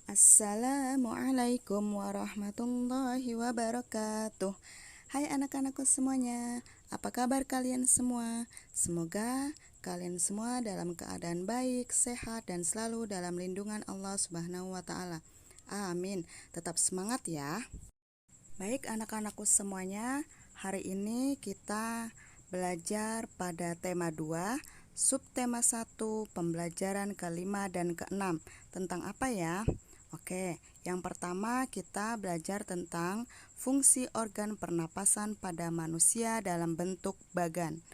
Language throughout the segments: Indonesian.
Assalamualaikum warahmatullahi wabarakatuh. Hai anak-anakku semuanya, apa kabar kalian semua? Semoga kalian semua dalam keadaan baik, sehat, dan selalu dalam lindungan Allah Subhanahu wa Ta'ala. Amin. Tetap semangat ya. Baik anak-anakku semuanya, hari ini kita belajar pada tema 2, subtema 1, pembelajaran ke-5 dan ke-6. Tentang apa ya? Oke, yang pertama kita belajar tentang fungsi organ pernapasan pada manusia dalam bentuk bagan.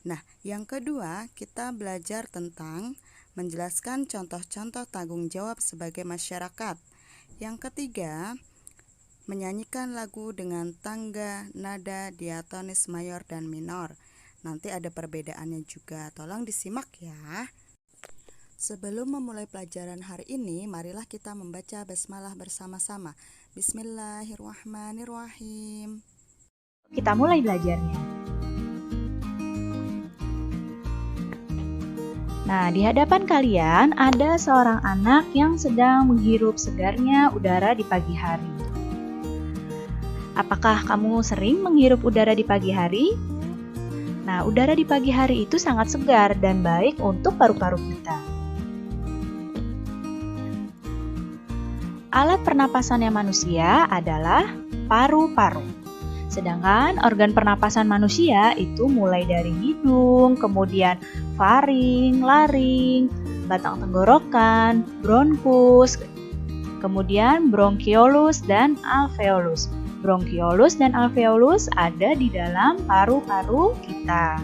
Nah, yang kedua kita belajar tentang menjelaskan contoh-contoh tanggung jawab sebagai masyarakat. Yang ketiga, menyanyikan lagu dengan tangga, nada, diatonis, mayor, dan minor. Nanti ada perbedaannya juga, tolong disimak ya. Sebelum memulai pelajaran hari ini, marilah kita membaca basmalah bersama-sama. Bismillahirrahmanirrahim. Kita mulai belajarnya. Nah, di hadapan kalian ada seorang anak yang sedang menghirup segarnya udara di pagi hari. Apakah kamu sering menghirup udara di pagi hari? Nah, udara di pagi hari itu sangat segar dan baik untuk paru-paru kita. Alat pernapasannya manusia adalah paru-paru. Sedangkan organ pernapasan manusia itu mulai dari hidung, kemudian faring, laring, batang tenggorokan, bronkus, kemudian bronkiolus dan alveolus. Bronkiolus dan alveolus ada di dalam paru-paru kita.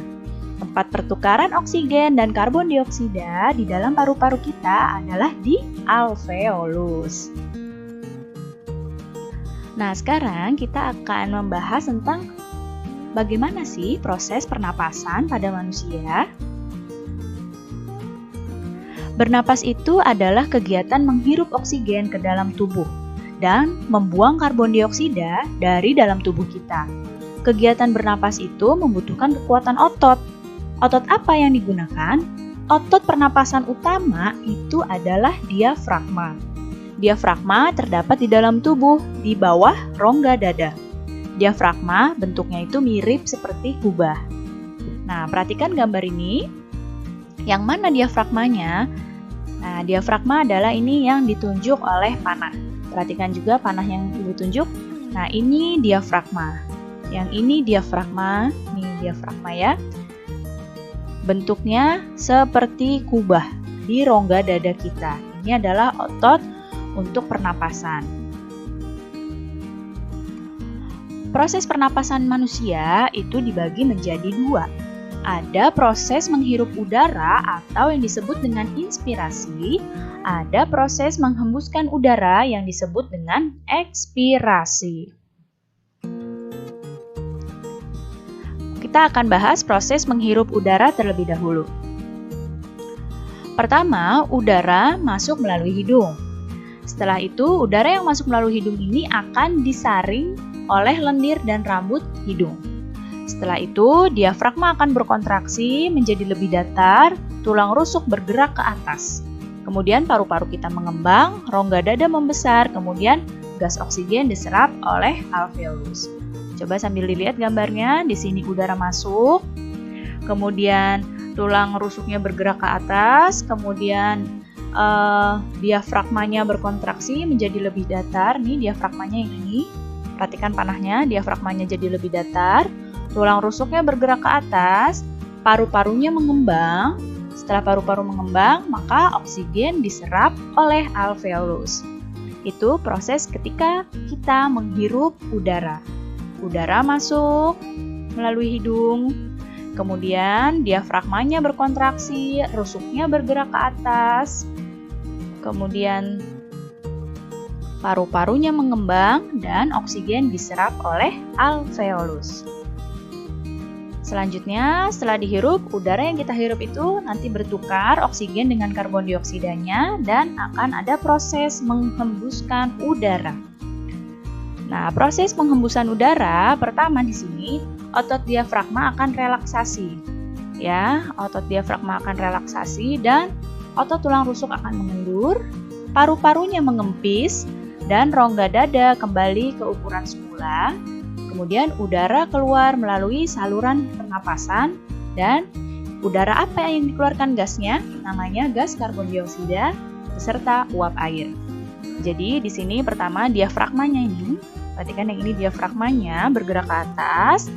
Tempat pertukaran oksigen dan karbon dioksida di dalam paru-paru kita adalah di alveolus. Nah, sekarang kita akan membahas tentang bagaimana sih proses pernapasan pada manusia. Bernapas itu adalah kegiatan menghirup oksigen ke dalam tubuh dan membuang karbon dioksida dari dalam tubuh kita. Kegiatan bernapas itu membutuhkan kekuatan otot. Otot apa yang digunakan? Otot pernapasan utama itu adalah diafragma. Diafragma terdapat di dalam tubuh, di bawah rongga dada. Diafragma bentuknya itu mirip seperti kubah. Nah, perhatikan gambar ini. Yang mana diafragmanya? Nah, diafragma adalah ini yang ditunjuk oleh panah. Perhatikan juga panah yang ibu tunjuk. Nah, ini diafragma. Yang ini diafragma. Ini diafragma ya. Bentuknya seperti kubah di rongga dada kita. Ini adalah otot untuk pernapasan. Proses pernapasan manusia itu dibagi menjadi dua. Ada proses menghirup udara atau yang disebut dengan inspirasi. Ada proses menghembuskan udara yang disebut dengan ekspirasi. Kita akan bahas proses menghirup udara terlebih dahulu. Pertama, udara masuk melalui hidung. Setelah itu, udara yang masuk melalui hidung ini akan disaring oleh lendir dan rambut hidung. Setelah itu, diafragma akan berkontraksi menjadi lebih datar, tulang rusuk bergerak ke atas. Kemudian paru-paru kita mengembang, rongga dada membesar, kemudian gas oksigen diserap oleh alveolus. Coba sambil dilihat gambarnya, di sini udara masuk, kemudian tulang rusuknya bergerak ke atas, kemudian diafragmanya berkontraksi menjadi lebih datar. Nih diafragmanya yang ini. Perhatikan panahnya, diafragmanya jadi lebih datar. Tulang rusuknya bergerak ke atas, paru-parunya mengembang. Setelah paru-paru mengembang, maka oksigen diserap oleh alveolus. Itu proses ketika kita menghirup udara. Udara masuk melalui hidung, kemudian diafragmanya berkontraksi, rusuknya bergerak ke atas, kemudian paru-parunya mengembang dan oksigen diserap oleh alveolus. Selanjutnya, setelah dihirup, udara yang kita hirup itu nanti bertukar oksigen dengan karbon dioksidanya dan akan ada proses menghembuskan udara. Nah, proses penghembusan udara pertama di sini otot diafragma akan relaksasi. Ya, otot diafragma akan relaksasi dan otot tulang rusuk akan mengendur. paru-parunya mengempis, dan rongga dada kembali ke ukuran semula. Kemudian udara keluar melalui saluran pernapasan, dan udara apa yang dikeluarkan gasnya? Namanya gas karbon dioksida beserta uap air. Jadi di sini pertama diafragmanya ini, perhatikan yang ini diafragmanya bergerak ke atas,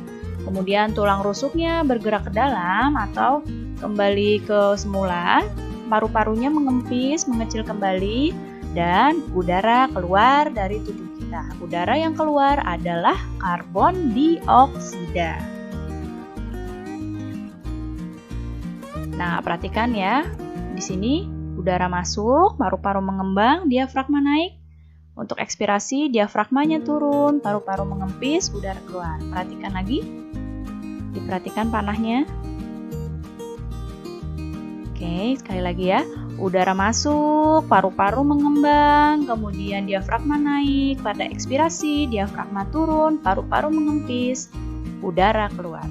kemudian tulang rusuknya bergerak ke dalam atau kembali ke semula, paru-parunya mengempis, mengecil kembali, dan udara keluar dari tubuh kita. Udara yang keluar adalah karbon dioksida. Nah, perhatikan ya, di sini udara masuk, paru-paru mengembang, diafragma naik. Untuk ekspirasi, diafragmanya turun, paru-paru mengempis, udara keluar. Perhatikan lagi, diperhatikan panahnya. Oke, sekali lagi ya. Udara masuk, paru-paru mengembang, kemudian diafragma naik. Pada ekspirasi, diafragma turun, paru-paru mengempis, udara keluar.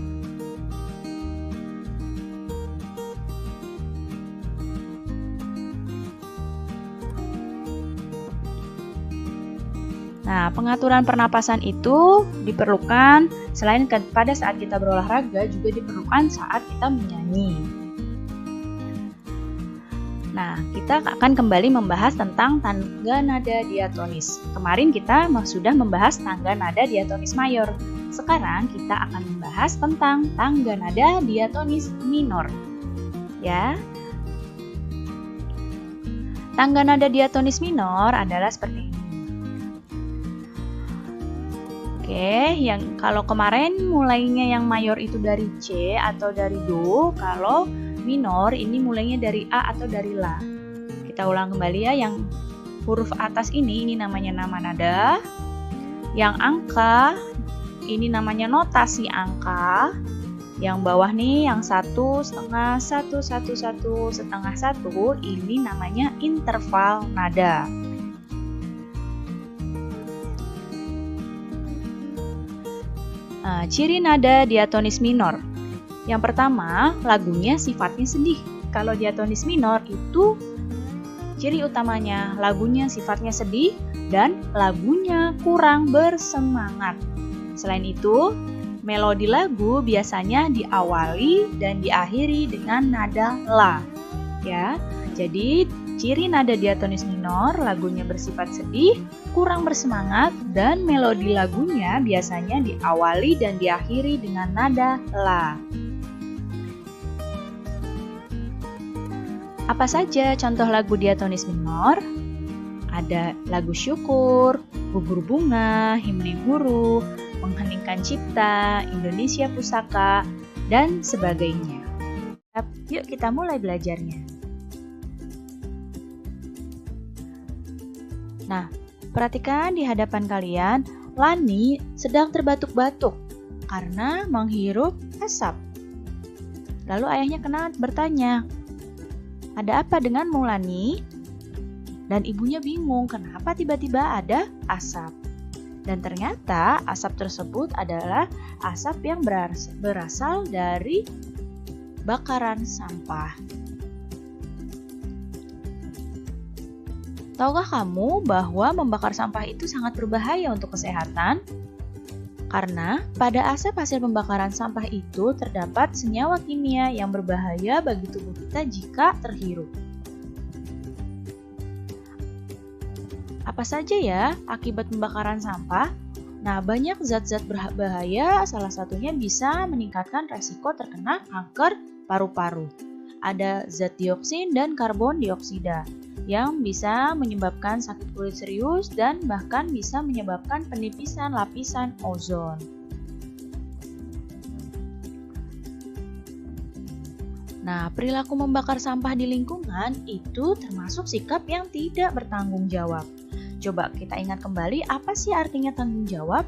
Nah, pengaturan pernapasan itu diperlukan selain pada saat kita berolahraga, juga diperlukan saat kita menyanyi. Nah, kita akan kembali membahas tentang tangga nada diatonis. Kemarin kita sudah membahas tangga nada diatonis mayor. Sekarang kita akan membahas tentang tangga nada diatonis minor. Ya. Tangga nada diatonis minor adalah seperti ini. Oke, yang kalau kemarin mulainya yang mayor itu dari C atau dari Do, kalau minor ini mulainya dari A atau dari La. Kita ulang kembali ya, yang huruf atas ini namanya nama nada. Yang angka ini namanya notasi angka. Yang bawah nih yang 1 setengah, 1, 1, 1, setengah 1 ini namanya interval nada. Nah, ciri nada diatonis minor. Yang pertama, lagunya sifatnya sedih. Kalau diatonis minor itu ciri utamanya lagunya sifatnya sedih dan lagunya kurang bersemangat. Selain itu, melodi lagu biasanya diawali dan diakhiri dengan nada La. Ya. Jadi, ciri nada diatonis minor, lagunya bersifat sedih, kurang bersemangat, dan melodi lagunya biasanya diawali dan diakhiri dengan nada La. Apa saja contoh lagu diatonis minor? Ada lagu syukur, gugur bunga, himne guru, mengheningkan cipta, Indonesia Pusaka, dan sebagainya. Yuk kita mulai belajarnya. Nah, perhatikan di hadapan kalian, Lani sedang terbatuk-batuk karena menghirup asap. Lalu ayahnya bertanya, "Ada apa denganmu, Lani?" Dan ibunya bingung kenapa tiba-tiba ada asap. Dan ternyata asap tersebut adalah asap yang berasal dari bakaran sampah. Tahukah kamu bahwa membakar sampah itu sangat berbahaya untuk kesehatan? Karena pada asap hasil pembakaran sampah itu terdapat senyawa kimia yang berbahaya bagi tubuh kita jika terhirup. Apa saja ya akibat pembakaran sampah? Nah, banyak zat-zat berbahaya, salah satunya bisa meningkatkan resiko terkena kanker paru-paru. Ada zat dioksin dan karbon dioksida yang bisa menyebabkan sakit kulit serius dan bahkan bisa menyebabkan penipisan lapisan ozon. Nah, perilaku membakar sampah di lingkungan itu termasuk sikap yang tidak bertanggung jawab. Coba kita ingat kembali, apa sih artinya tanggung jawab?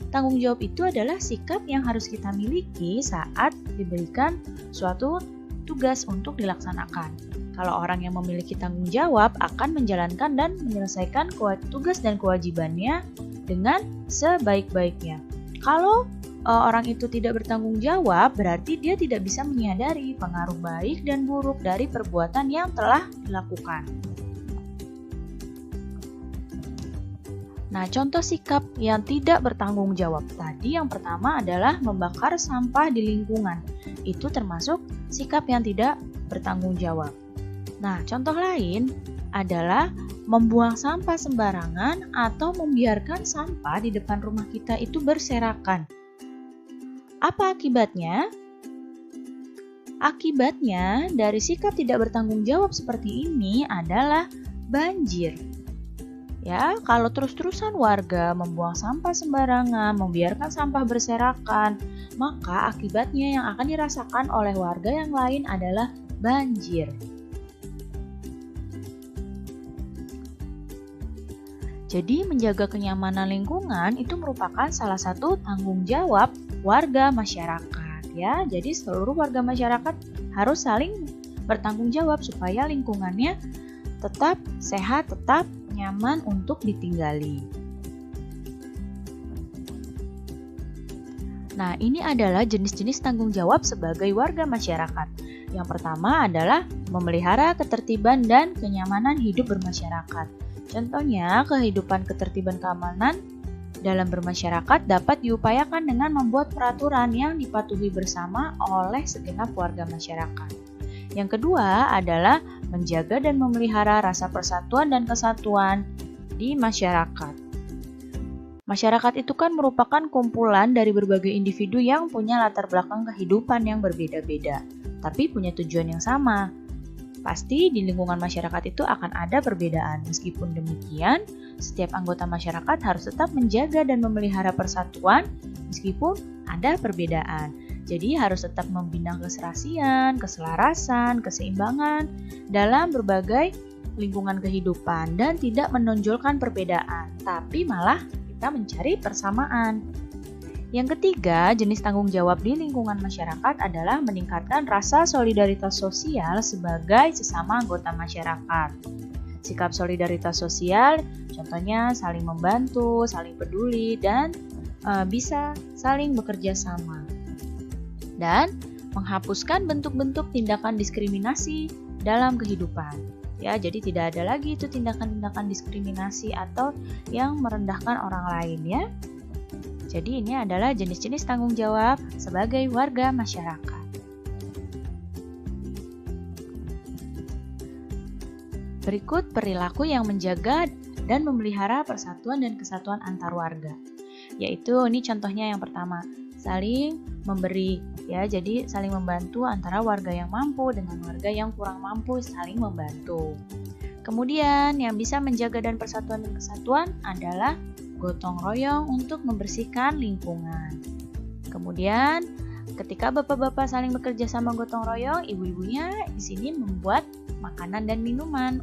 Tanggung jawab itu adalah sikap yang harus kita miliki saat diberikan suatu tugas untuk dilaksanakan. Kalau orang yang memiliki tanggung jawab akan menjalankan dan menyelesaikan tugas dan kewajibannya dengan sebaik-baiknya. Kalau orang itu tidak bertanggung jawab, berarti dia tidak bisa menyadari pengaruh baik dan buruk dari perbuatan yang telah dilakukan. Nah, contoh sikap yang tidak bertanggung jawab tadi yang pertama adalah membakar sampah di lingkungan. Itu termasuk sikap yang tidak bertanggung jawab. Nah, contoh lain adalah membuang sampah sembarangan atau membiarkan sampah di depan rumah kita itu berserakan. Apa akibatnya? Akibatnya dari sikap tidak bertanggung jawab seperti ini adalah banjir. Ya, kalau terus-terusan warga membuang sampah sembarangan, membiarkan sampah berserakan, maka akibatnya yang akan dirasakan oleh warga yang lain adalah banjir. Jadi, menjaga kenyamanan lingkungan itu merupakan salah satu tanggung jawab warga masyarakat. Ya, jadi seluruh warga masyarakat harus saling bertanggung jawab supaya lingkungannya tetap sehat, tetap nyaman untuk ditinggali. Nah, ini adalah jenis-jenis tanggung jawab sebagai warga masyarakat. Yang pertama adalah memelihara ketertiban dan kenyamanan hidup bermasyarakat. Contohnya, kehidupan ketertiban keamanan dalam bermasyarakat dapat diupayakan dengan membuat peraturan yang dipatuhi bersama oleh segenap warga masyarakat. Yang kedua adalah menjaga dan memelihara rasa persatuan dan kesatuan di masyarakat. Masyarakat itu kan merupakan kumpulan dari berbagai individu yang punya latar belakang kehidupan yang berbeda-beda, tapi punya tujuan yang sama. Pasti di lingkungan masyarakat itu akan ada perbedaan. Meskipun demikian, setiap anggota masyarakat harus tetap menjaga dan memelihara persatuan meskipun ada perbedaan. Jadi harus tetap membina keserasian, keselarasan, keseimbangan dalam berbagai lingkungan kehidupan dan tidak menonjolkan perbedaan, tapi malah kita mencari persamaan. Yang ketiga, jenis tanggung jawab di lingkungan masyarakat adalah meningkatkan rasa solidaritas sosial sebagai sesama anggota masyarakat. Sikap solidaritas sosial contohnya saling membantu, saling peduli, dan bisa saling bekerja sama. Dan menghapuskan bentuk-bentuk tindakan diskriminasi dalam kehidupan. Ya, jadi tidak ada lagi itu tindakan-tindakan diskriminasi atau yang merendahkan orang lain ya. Jadi ini adalah jenis-jenis tanggung jawab sebagai warga masyarakat. Berikut perilaku yang menjaga dan memelihara persatuan dan kesatuan antar warga. Yaitu ini contohnya yang pertama, saling memberi ya, jadi saling membantu antara warga yang mampu dengan warga yang kurang mampu saling membantu. Kemudian yang bisa menjaga dan persatuan dan kesatuan adalah gotong royong untuk membersihkan lingkungan. Kemudian ketika bapak-bapak saling bekerja sama gotong royong, ibu-ibunya di sini membuat makanan dan minuman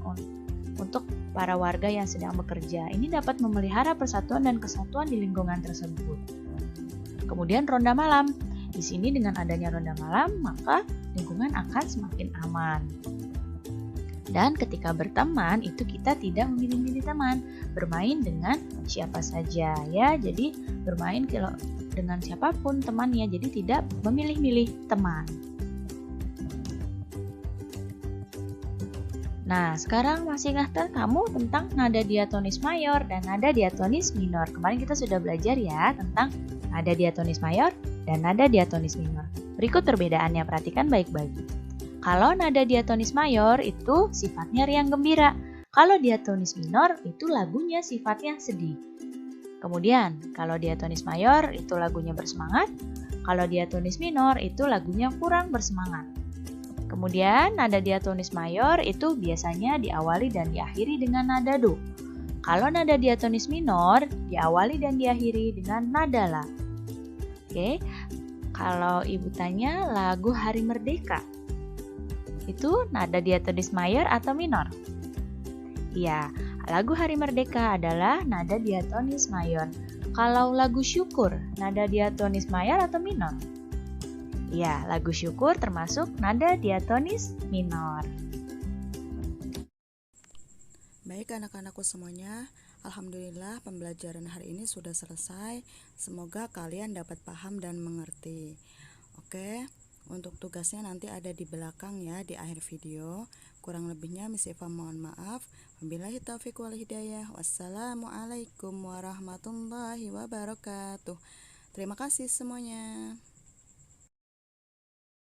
untuk para warga yang sedang bekerja. Ini dapat memelihara persatuan dan kesatuan di lingkungan tersebut. Kemudian ronda malam. Di sini dengan adanya ronda malam, maka lingkungan akan semakin aman. Dan ketika berteman, itu kita tidak memilih-milih teman, bermain dengan siapa saja ya. Jadi bermain dengan siapapun temannya, jadi tidak memilih-milih teman. Nah, sekarang masih ingatkah kamu tentang nada diatonis mayor dan nada diatonis minor? Kemarin kita sudah belajar ya tentang nada diatonis mayor dan nada diatonis minor. Berikut perbedaannya, perhatikan baik-baik. Kalau nada diatonis mayor itu sifatnya riang gembira. Kalau diatonis minor itu lagunya sifatnya sedih. Kemudian, kalau diatonis mayor itu lagunya bersemangat. Kalau diatonis minor itu lagunya kurang bersemangat. Kemudian, nada diatonis mayor itu biasanya diawali dan diakhiri dengan nada do. Kalau nada diatonis minor diawali dan diakhiri dengan nada la. Oke, kalau ibu tanya lagu Hari Merdeka, itu nada diatonis mayor atau minor? Iya, lagu Hari Merdeka adalah nada diatonis mayor. Kalau lagu Syukur, nada diatonis mayor atau minor? Iya, lagu Syukur termasuk nada diatonis minor. Baik anak-anakku semuanya, alhamdulillah pembelajaran hari ini sudah selesai. Semoga kalian dapat paham dan mengerti. Oke, untuk tugasnya nanti ada di belakang ya, di akhir video. Kurang lebihnya Miss Eva mohon maaf. Wabillahi taufiq wal hidayah. Wassalamualaikum warahmatullahi wabarakatuh. Terima kasih semuanya.